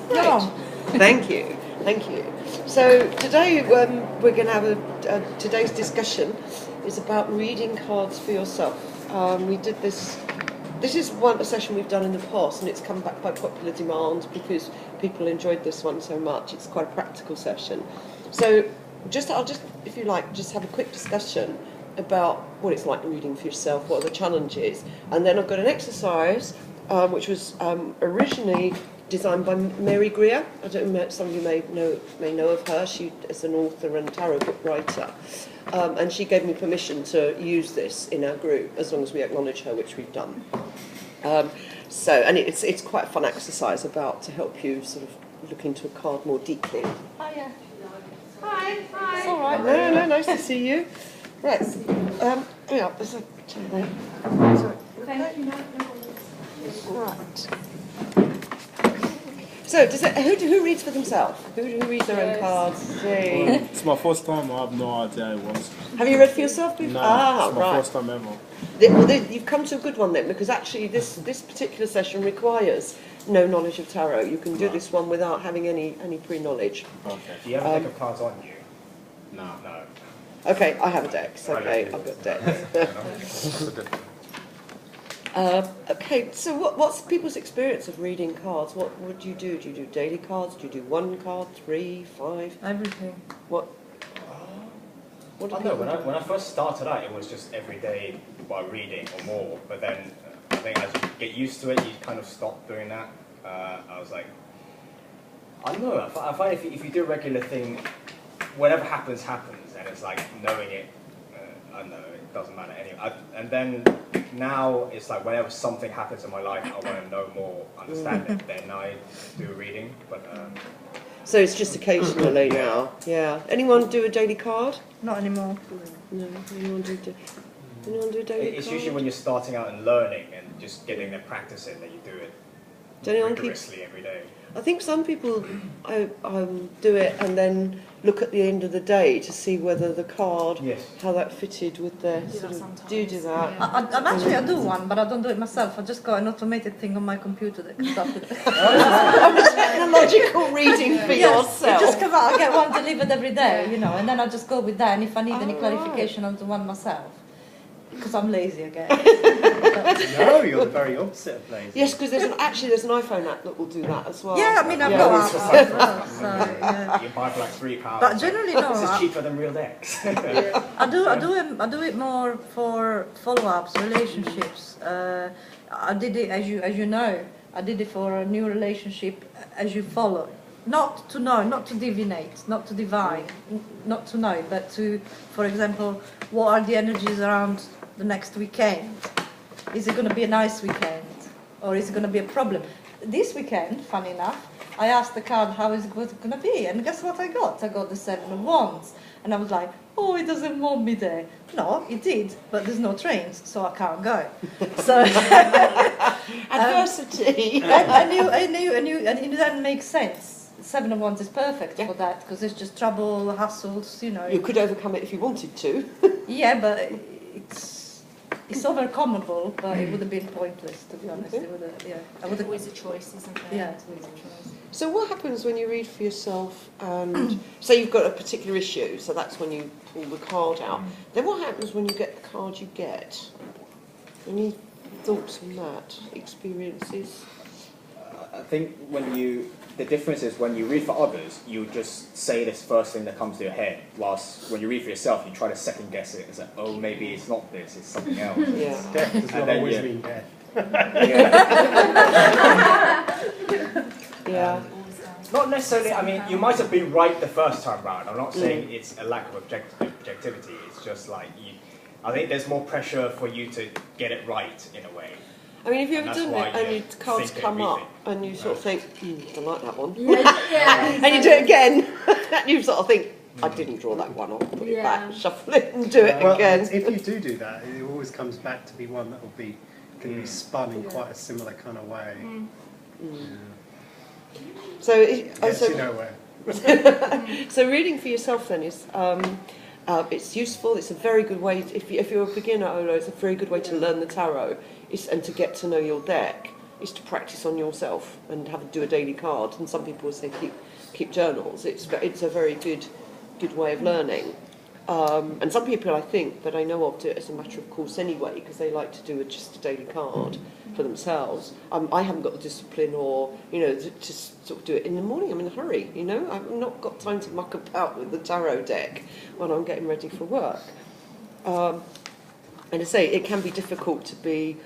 Right. Thank you. Thank you. So today we're going to have today's discussion is about reading cards for yourself. We did this. This is a session we've done in the past, and it's come back by popular demand because people enjoyed this one so much. It's quite a practical session. So I'll just, if you like, just have a quick discussion about what it's like reading for yourself, what are the challenges, and then I've got an exercise which was originally designed by Mary Greer. I don't know, some of you may know of her. She is an author and tarot book writer, and she gave me permission to use this in our group as long as we acknowledge her, which we've done. And it's quite a fun exercise to help you sort of look into a card more deeply. Oh yeah. Hi. It's all right. No, nice to see you. Right. Yeah, there's a chair there. Sorry. Thank you. Right. So, who reads for themselves? Who reads their own cards? It's my first time. I have no idea it was. Have you read for yourself before? No, it's my first time ever. You've come to a good one then, because actually this particular session requires no knowledge of tarot. You can do this one without having any pre-knowledge. Okay. Do you have a deck of cards on you? No. Okay, I have a deck. Okay, I've got decks. Okay, so what's people's experience of reading cards? What do you do? Do you do daily cards? Do you do 1 card, 3, 5? Everything. What I don't know, when I first started out, it was just every day by reading or more, but then I think as you get used to it, you kind of stop doing that. I was like, I don't know, I find if you do a regular thing, whatever happens, and it's like knowing it, I don't know, it doesn't matter anyway. And then now it's like whenever something happens in my life, I want to know more, understand it, then I do reading. But so it's just occasionally now. Yeah. Anyone do a daily card? Not anymore. No. Anyone do a daily it's card? usually when you're starting out and learning and just getting the practice in that you do it rigorously every day. I think some people do it and then look at the end of the day to see whether the card, how that fitted with their Do you do that? I do one, but I don't do it myself. I just got an automated thing on my computer that can start with it. Technological reading for yourself. It just comes out. I get one delivered every day, and then I just go with that. And if I need any clarification, I'll do one myself. Because I'm lazy again. No, you're the very opposite of lazy. Yes, because there's an iPhone app that will do that as well. Yeah, I mean, I've got apps as well. So, yeah. You buy for like £3. But generally, no. This is cheaper than real decks. I do it more for follow-ups, relationships. I did it, as you know, I did it for a new relationship as you follow. Not to know, not to divinate, not to divine, not to know, but to, for example, what are the energies around the next weekend? Is it going to be a nice weekend? Or is it going to be a problem? This weekend, funny enough, I asked the card how is it going to be, and guess what I got? I got the 7 of Wands. And I was like, oh, it doesn't want me there. No, it did, but there's no trains, so I can't go. So adversity. I knew, and it doesn't make sense. 7 of Wands is perfect for that, because it's just trouble, hassles, You could overcome it if you wanted to. Yeah, but it's overcomable, but it would have been pointless, to be honest. It would have, It's always a choice, isn't it? Yeah. It's always a choice. So what happens when you read for yourself and say you've got a particular issue, so that's when you pull the card out. Then what happens when you get the card you get? Any thoughts on that? Experiences? I think the difference is when you read for others, you just say this first thing that comes to your head, whilst when you read for yourself, you try to second guess it. It's like, oh, maybe it's not this, it's something else. Yeah. Death does not always mean death. Yeah. Not necessarily, I mean, you might have been right the first time round. I'm not saying it's a lack of objectivity, it's just like, I think there's more pressure for you to get it right in a way. I mean, have you ever done it and your cards come up and you sort of think, I like that one. And you do it again and you sort of think, I didn't draw that one, I'll put it back, shuffle it and do it again. If you do that, it always comes back to be one that can be spun in quite a similar kind of way. So, You know where. so reading for yourself then is it's useful. It's a very good way. If you're a beginner, Ola, it's a very good way to learn the tarot and to get to know your deck. is to practice on yourself and do a daily card. And some people will say keep journals. It's a very good way of learning. And some people, I think, that I know of, do it as a matter of course anyway, because they like to do just a daily card for themselves. I haven't got the discipline or, to sort of do it in the morning. I'm in a hurry, I've not got time to muck about with the tarot deck when I'm getting ready for work. And I say, it can be difficult to be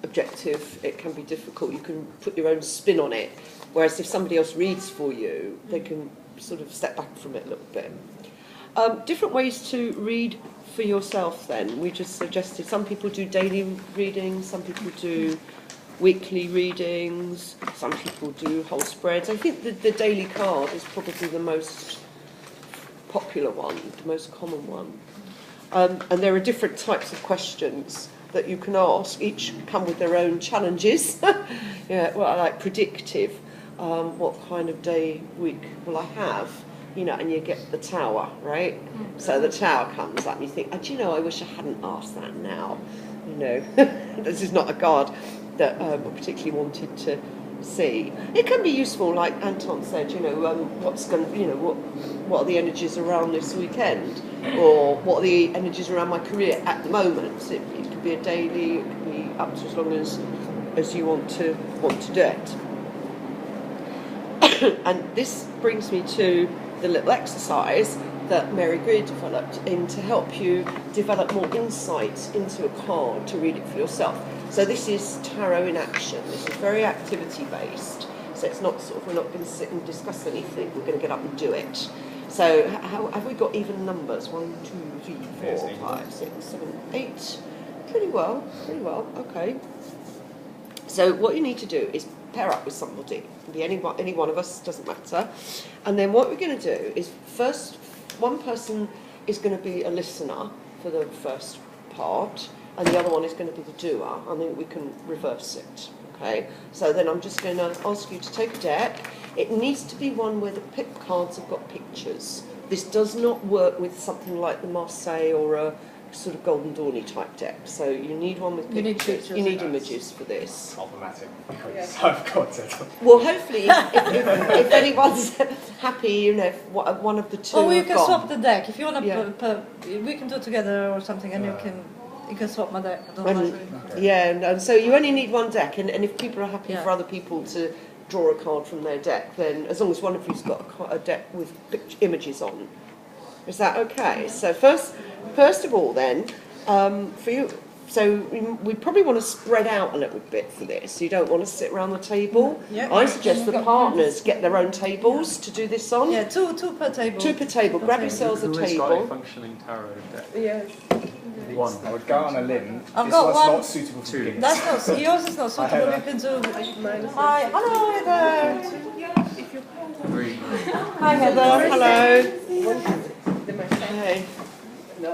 objective. It can be difficult. You can put your own spin on it. Whereas if somebody else reads for you, they can sort of step back from it a little bit. Different ways to read for yourself then. We just suggested some people do daily readings, some people do weekly readings, some people do whole spreads. I think the daily card is probably the most popular one, the most common one. And there are different types of questions that you can ask. Each come with their own challenges. Yeah, well, like predictive. What kind of day, week will I have? And you get the tower, right? So the tower comes up and you think, I wish I hadn't asked that now. This is not a card that I particularly wanted to see. It can be useful, like Anton said, what are the energies around this weekend? Or what are the energies around my career at the moment? It could be a daily, it could be up to as long as you want to do it. And this brings me to the little exercise that Mary Greer developed to help you develop more insight into a card to read it for yourself. So this is tarot in action. This is very activity based. So it's not we're not going to sit and discuss anything. We're going to get up and do it. So have we got even numbers? 1, 2, 3, 4, 5, 6, 7, 8. Pretty well. Okay. So what you need to do is pair up with somebody. It can be any one of us, doesn't matter. And then what we're going to do is first, one person is going to be a listener for the first part, and the other one is going to be the doer, and then we can reverse it. Okay? So then I'm just going to ask you to take a deck. It needs to be one where the cards have got pictures. This does not work with something like the Marseille or a sort of Golden Dawny type deck. So you need one with pictures. You need images for this. Problematic. I've got it. Well, hopefully, if anyone's happy, if one of the two. Or you have can gone. swap the deck if you want to. Yeah. We can do it together or something, and you can swap my deck. I don't mind. Yeah, and so you only need one deck, and if people are happy Yeah. for other people to draw a card from their deck, then as long as one of you's got a deck with images on. Is that okay? So first of all then, for you, so we probably want to spread out a little bit for this. You don't want to sit around the table. Yeah. I suggest the partners get their own tables to do this on. Yeah, two per table. 2 per table. Grab yourselves a Who has got a table. functioning tarot deck? Yeah. One. I would go on a limb. I've This got one's one. not suitable for beginners. That's not yours. Is not suitable. Heather. You can do. Hi, hello Heather. 3. Hi Heather. Hello. Hey. No,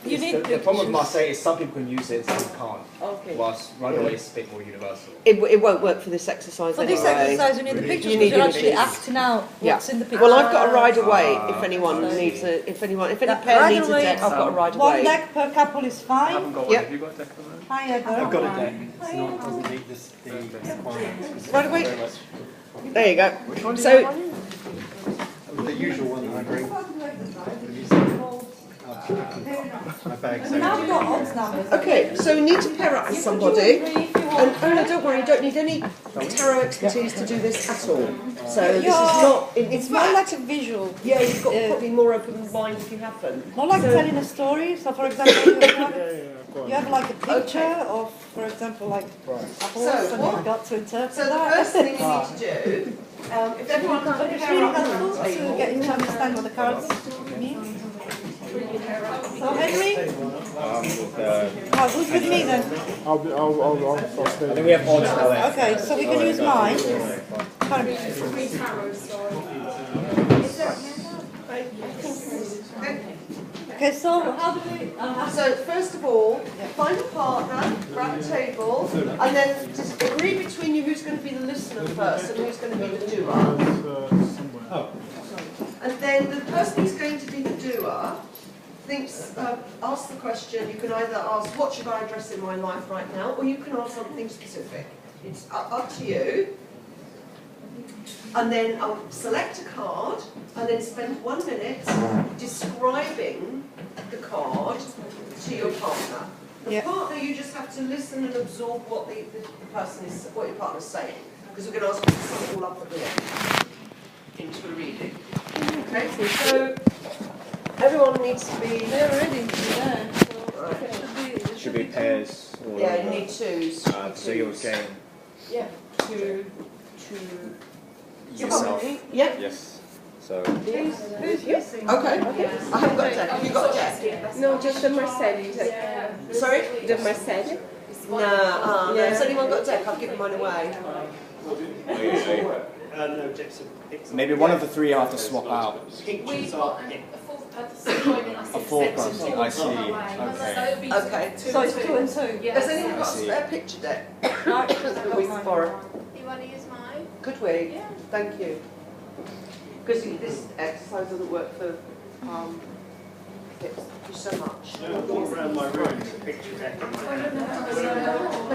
You need the problem with Marseille is some people can use it, some can't. Okay. Whilst runaway is a bit more universal. It won't work for this exercise For this anyway. exercise, you need the pictures You because need you're actually images. acting out what's in the picture. Well, I've got a ride away if anyone so- needs if any That pair ride needs a away deck, I've got a ride One away. deck per couple is I fine. haven't got one. Yep. Have you got a deck of them? Hi Heather. I've got a deck. It's not, doesn't meet the requirements. Right away. Very much. There you go. Which one do you So The usual one that I bring. My bag's Now we've got odds numbers. okay, so we need to pair up with somebody. And no, don't worry, you don't need any tarot expertise to do this at all. So this is not. It's more like a visual. Yeah, you've got probably more open mind if you haven't. More like telling a story. So, for example, you have like a picture Okay. of, for example, like a horse, So and what- you've got to interpret So the that. first thing you need to do, if everyone can But it's pair really up on helpful the to table. get you to understand what the cards mean. So Henry, who's with me then? I'll stay. I think we have odds now. Okay, so we can use mine. Okay, so how do we? So first of all, find a partner, grab a table, and then just agree between you who's going to be the listener first and who's going to be the doer. Somewhere. And then the person who's going to be the doer thinks, ask the question, you can either ask, what should I address in my life right now, or you can ask something specific. It's up to you. And then I'll select a card, and then spend 1 minute describing the card to your partner. The partner, you just have to listen and absorb what the person is, what your partner's saying, because we're going to ask you to sum it all up at the end into a reading. Okay, so everyone needs to be. They're ready. Yeah. Right. Should be pairs. Or Yeah, you need twos. so you're saying Yeah, two. yourself. Yeah. Yes. So. Who's missing? Okay. I haven't got a deck. Have you got a deck? No, just the Mercedes. Sorry? The Mercedes. No. No. Has anyone got a deck? I've given mine away. No, Gypsum. Maybe one of the three you have to swap out. Pictures are A fourth person, I see. Okay. Okay. So it's 2 and 2. Has anyone got a spare picture deck? No, We can borrow. You want to use mine? Could we? Yeah. Thank you. Because this exercise doesn't work for hips. Thank you so much. walk around my room with a picture deck in my hand.